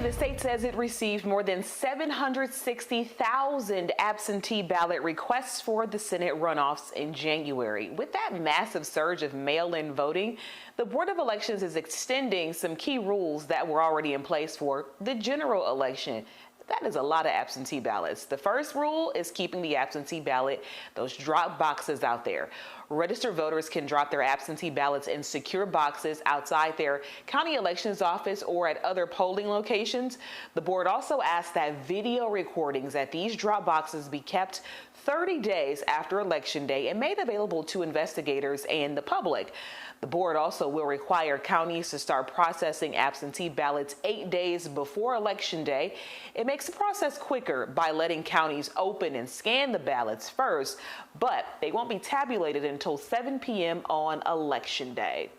The state says it received more than 760,000 absentee ballot requests for the Senate runoffs in January. With that massive surge of mail-in voting, the Board of Elections is extending some key rules that were already in place for the general election. That is a lot of absentee ballots. The first rule is keeping the absentee ballot, those drop boxes out there. Registered voters can drop their absentee ballots in secure boxes outside their county elections office or at other polling locations. The board also asked that video recordings at these drop boxes be kept 30 days after Election Day and made available to investigators and the public. The board also will require counties to start processing absentee ballots 8 days before Election Day. It makes the process quicker by letting counties open and scan the ballots first, but they won't be tabulated until 7 p.m. on Election Day.